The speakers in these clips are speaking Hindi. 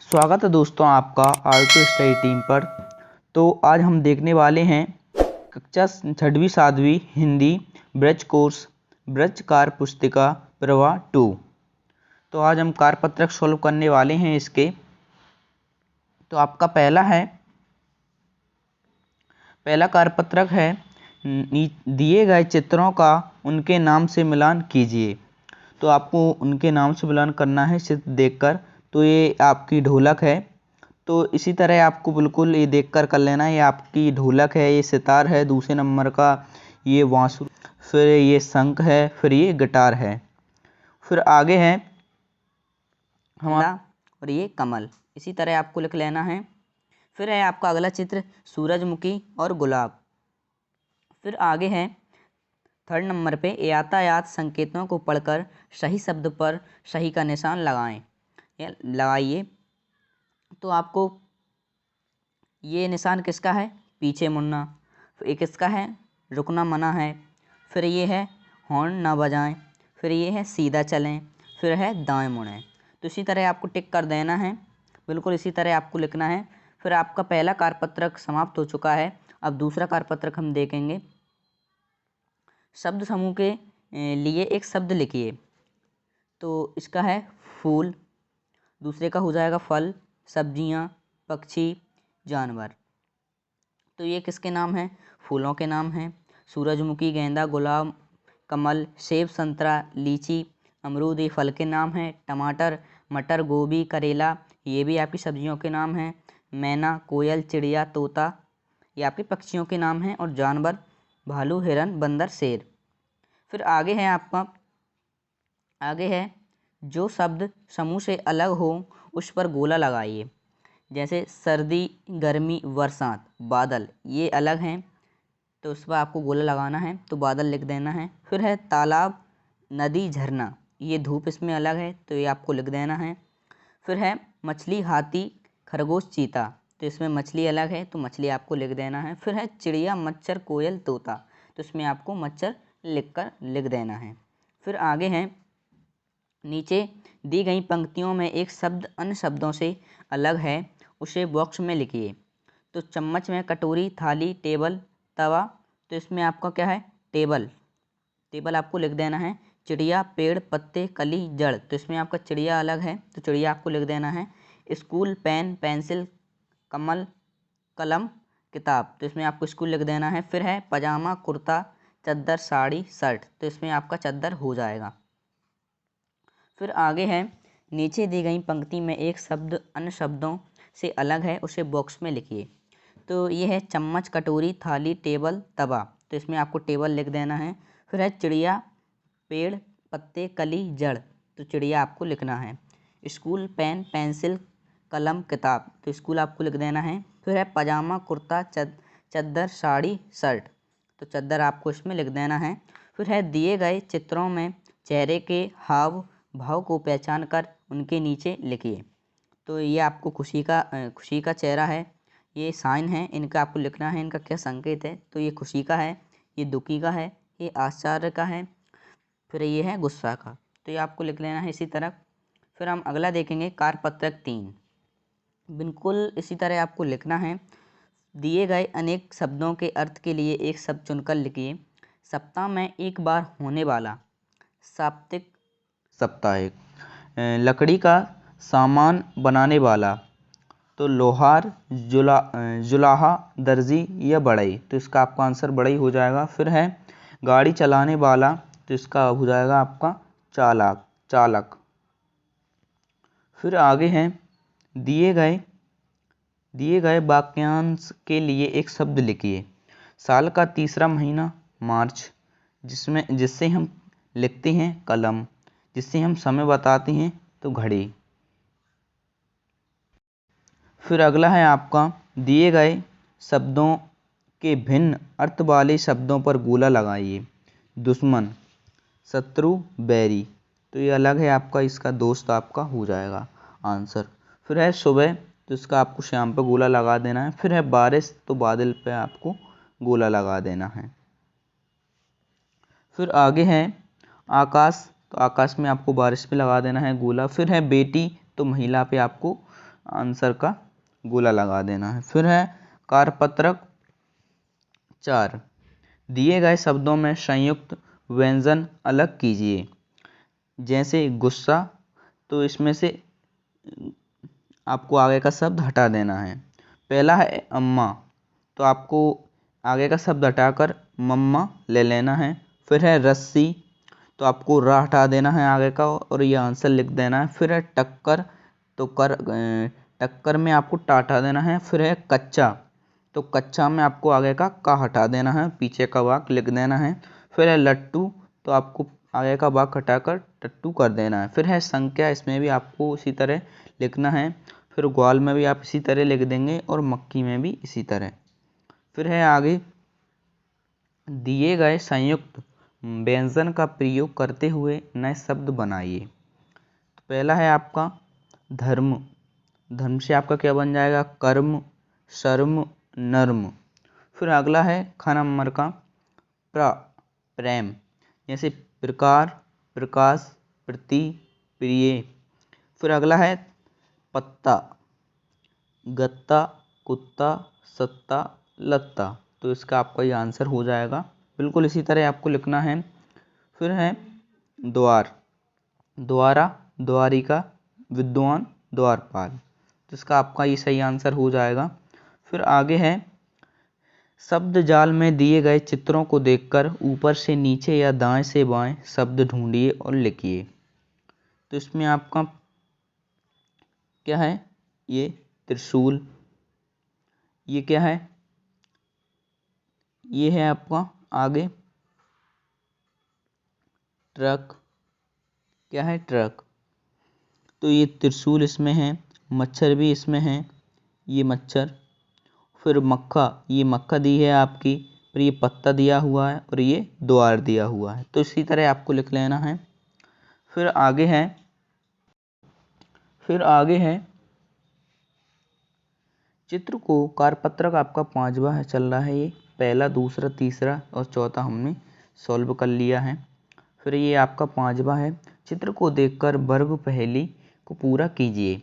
स्वागत है दोस्तों आपका आर2 स्टडी टीम पर। तो आज हम देखने वाले हैं कक्षा 6वीं 7वीं हिंदी ब्रज कोर्स ब्रज कार्य पुस्तिका प्रवाह 2। तो आज हम कार्यपत्रक सॉल्व करने वाले हैं इसके। तो आपका पहला कार्यपत्रक है दिए गए चित्रों का उनके नाम से मिलान कीजिए। तो आपको उनके नाम से मिलान करना है चित्र देखकर। तो ये आपकी ढोलक है, तो इसी तरह आपको बिल्कुल ये देखकर कर लेना है। ये आपकी ढोलक है, ये सितार है, दूसरे नंबर का ये बांसुरी, फिर ये शंख है, फिर ये गिटार है। फिर आगे है हमारा और ये कमल, इसी तरह आपको लिख लेना है। फिर है आपका अगला चित्र सूरजमुखी और गुलाब। फिर आगे है 3rd नंबर पे यातायात संकेतों को पढ़कर सही शब्द पर सही का निशान लगाइए। तो आपको ये निशान किसका है? पीछे मुड़ना। फिर एक इसका है रुकना मना है। फिर ये है हॉर्न ना बजाएं। फिर ये है सीधा चलें। फिर है दाएं मुड़ें। तो इसी तरह आपको टिक कर देना है, बिल्कुल इसी तरह आपको लिखना है। फिर आपका पहला कार्यपत्रक समाप्त हो चुका है। अब दूसरा कार्यपत्रक हम देखेंगे। शब्द समूह के लिए एक शब्द लिखिए। तो इसका है फूल, दूसरे का हो जाएगा फल, सब्जियां, पक्षी, जानवर। तो ये किसके नाम हैं? फूलों के नाम हैं। सूरजमुखी, गेंदा, गुलाब, कमल, सेब, संतरा, लीची, अमरूद ये फल के नाम हैं। टमाटर, मटर, गोभी, करेला ये भी आपकी सब्जियों के नाम हैं। मैना, कोयल, चिड़िया, तोता ये आपके पक्षियों के नाम हैं। और जानवर भालू, हिरन, बंदर, शेर। फिर आगे है जो शब्द समूह से अलग हो उस पर गोला लगाइए। जैसे सर्दी, गर्मी, बरसात, बादल ये अलग हैं, तो उस पर आपको गोला लगाना है, तो बादल लिख देना है। फिर है तालाब, नदी, झरना ये धूप इसमें अलग है, तो ये आपको लिख देना है। फिर है मछली, हाथी, खरगोश, चीता, तो इसमें मछली अलग है, तो मछली आपको लिख देना है। फिर है चिड़िया, मच्छर, कोयल, तोता, तो इसमें आपको मच्छर लिख देना है। फिर आगे है नीचे दी गई पंक्तियों में एक शब्द अन्य शब्दों से अलग है, उसे बॉक्स में लिखिए। तो चम्मच में कटोरी, थाली, टेबल, तवा, तो इसमें आपका क्या है? टेबल आपको लिख देना है। चिड़िया, पेड़, पत्ते, कली, जड़, तो इसमें आपका चिड़िया अलग है, तो चिड़िया आपको लिख देना है। स्कूल, पेन, पेंसिल, कमल, कलम, किताब, तो इसमें आपको स्कूल लिख देना है। फिर है पजामा, कुर्ता, चद्दर, साड़ी, शर्ट, तो इसमें आपका चद्दर हो जाएगा। फिर आगे है नीचे दी गई पंक्ति में एक शब्द अन्य शब्दों से अलग है, उसे बॉक्स में लिखिए। तो ये है चम्मच, कटोरी, थाली, टेबल, तवा, तो इसमें आपको टेबल लिख देना है। फिर है चिड़िया, पेड़, पत्ते, कली, जड़, तो चिड़िया आपको लिखना है। स्कूल, पेन, पेंसिल, कलम, किताब, तो स्कूल आपको लिख देना है। फिर है पजामा, कुर्ता, चद्दर, साड़ी, शर्ट, तो चद्दर आपको इसमें लिख देना है। फिर है दिए गए चित्रों में चेहरे के हाव भाव को पहचान कर उनके नीचे लिखिए। तो ये आपको खुशी का चेहरा है, ये साइन है, इनका आपको लिखना है, इनका क्या संकेत है। तो ये खुशी का है, ये दुखी का है, ये आश्चर्य का है, फिर ये है गुस्सा का, तो ये आपको लिख लेना है इसी तरह। फिर हम अगला देखेंगे कार्यपत्रक 3। बिल्कुल इसी तरह आपको लिखना है। दिए गए अनेक शब्दों के अर्थ के लिए एक शब्द चुनकर लिखिए। सप्ताह में एक बार होने वाला, साप्ताहिक, साप्ताहिक। लकड़ी का सामान बनाने वाला, तो लोहार, जुलाहा, दर्जी या बढ़ई, तो इसका आपका आंसर बढ़ई हो जाएगा। फिर है गाड़ी चलाने वाला, तो इसका हो जाएगा आपका चालक। फिर आगे है दिए गए वाक्यांश के लिए एक शब्द लिखिए। साल का तीसरा महीना मार्च, जिससे हम लिखते हैं कलम, जिससे हम समय बताते हैं तो घड़ी। फिर अगला है आपका दिए गए शब्दों के भिन्न अर्थ वाले शब्दों पर गोला लगाइए। दुश्मन, शत्रु, बैरी, तो ये अलग है आपका, इसका दोस्त आपका हो जाएगा आंसर। फिर है सुबह, तो इसका आपको शाम पर गोला लगा देना है। फिर है बारिश, तो बादल पे आपको गोला लगा देना है। फिर आगे है आकाश, तो आकाश में आपको बारिश पे लगा देना है गोला। फिर है बेटी, तो महिला पे आपको आंसर का गोला लगा देना है। फिर है कारपत्रक 4, दिए गए शब्दों में संयुक्त व्यंजन अलग कीजिए। जैसे गुस्सा, तो इसमें से आपको आगे का शब्द हटा देना है। पहला है अम्मा, तो आपको आगे का शब्द हटाकर मम्मा ले लेना है। फिर है रस्सी, तो आपको रा हटा देना है आगे का और ये आंसर लिख देना है। फिर है टक्कर, तो टक्कर में आपको टा हटा देना है। फिर है कच्चा, तो कच्चा में आपको आगे का हटा देना है, पीछे का वाक लिख देना है। फिर है लट्टू, तो आपको आगे का वाक हटाकर टट्टू कर देना है। फिर है संख्या, इसमें भी आपको उसी तरह लिखना है। फिर ग्वाल में भी आप इसी तरह लिख देंगे और मक्की में भी इसी तरह। फिर है आगे, दिए गए संयुक्त व्यंजन का प्रयोग करते हुए नए शब्द बनाइए। तो पहला है आपका धर्म, धर्म से आपका क्या बन जाएगा, कर्म, शर्म, नर्म। फिर अगला है ख नंबर का प्रेम, जैसे प्रकार, प्रकाश, प्रति, प्रिय। फिर अगला है पत्ता, गत्ता, कुत्ता, सत्ता, लत्ता। तो इसका आपका ये आंसर हो जाएगा। बिल्कुल इसी तरह आपको लिखना है। फिर है द्वार, द्वारा, द्वारिका, विद्वान, द्वारपाल। तो इसका आपका ये सही आंसर हो जाएगा। फिर आगे है शब्द जाल में दिए गए चित्रों को देखकर ऊपर से नीचे या दाएं से बाएं शब्द ढूंढिए और लिखिए। तो इसमें आपका क्या है, ये त्रिशूल, ये क्या है, ये है आपका आगे ट्रक, क्या है ट्रक। तो ये त्रिशूल इसमें है, मच्छर भी इसमें है, ये मच्छर। फिर मक्खा, ये मक्खा दी है आपकी, और ये पत्ता दिया हुआ है और ये द्वार दिया हुआ है। तो इसी तरह आपको लिख लेना है। फिर आगे है, चित्र को कारपत्रक आपका 5वां है, चल रहा है ये। पहला, दूसरा, तीसरा और चौथा हमने सॉल्व कर लिया है। फिर ये आपका 5वां है, चित्र को देखकर वर्ग पहेली को पूरा कीजिए।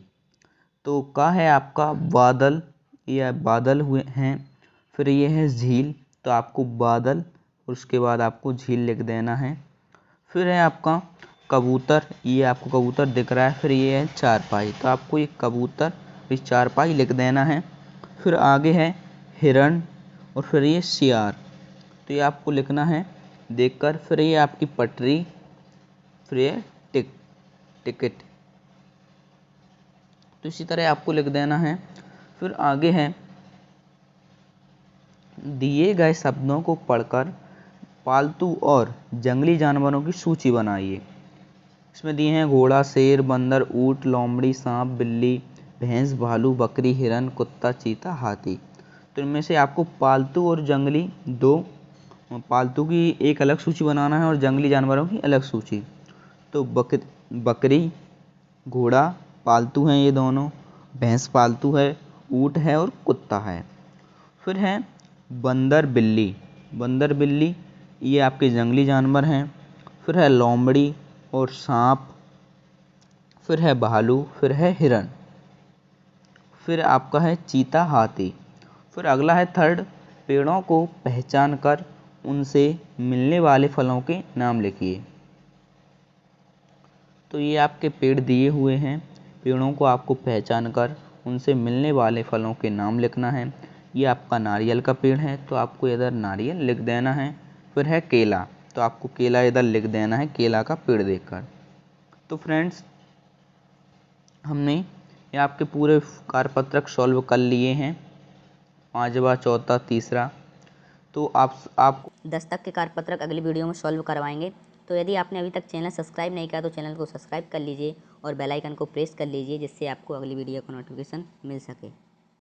तो का है आपका बादल, ये बादल हुए हैं। फिर ये है झील, तो आपको बादल और उसके बाद आपको झील लिख देना है। फिर है आपका कबूतर, ये आपको कबूतर दिख रहा है। फिर ये है चारपाई, तो आपको ये कबूतर इस चारपाई लिख देना है। फिर आगे है हिरण और फिर ये सियार, तो ये आपको लिखना है देखकर। फिर ये आपकी पटरी, फिर ये टिकट, तो इसी तरह आपको लिख देना है। फिर आगे है दिए गए शब्दों को पढ़कर पालतू और जंगली जानवरों की सूची बनाइए। इसमें दिए हैं घोड़ा, शेर, बंदर, ऊंट, लोमड़ी, सांप, बिल्ली, भैंस, भालू, बकरी, हिरन, कुत्ता, चीता, हाथी। तो इनमें से आपको पालतू और जंगली दो, पालतू की एक अलग सूची बनाना है और जंगली जानवरों की अलग सूची। तो बकरी, घोड़ा पालतू हैं ये दोनों, भैंस पालतू है, ऊंट है और कुत्ता है। फिर है बंदर, बिल्ली, बंदर बिल्ली ये आपके जंगली जानवर हैं। फिर है लोमड़ी और सांप। फिर है भालू, फिर है हिरन। फिर आपका है चीता, हाथी। फिर अगला है थर्ड, पेड़ों को पहचान कर उनसे मिलने वाले फलों के नाम लिखिए। तो ये आपके पेड़ दिए हुए हैं, पेड़ों को आपको पहचान कर उनसे मिलने वाले फलों के नाम लिखना है। ये आपका नारियल का पेड़ है, तो आपको इधर नारियल लिख देना है। फिर है केला, तो आपको केला इधर लिख देना है, केला का पेड़ देखकर। तो फ्रेंड्स, हमने ये आपके पूरे कारपत्रक सॉल्व कर लिए हैं, 5वां, चौथा, तीसरा। तो आप 10 तक के कारपत्रक अगली वीडियो में सॉल्व करवाएंगे। तो यदि आपने अभी तक चैनल सब्सक्राइब नहीं किया तो चैनल को सब्सक्राइब कर लीजिए और बेल आइकन को प्रेस कर लीजिए, जिससे आपको अगली वीडियो का नोटिफिकेशन मिल सके।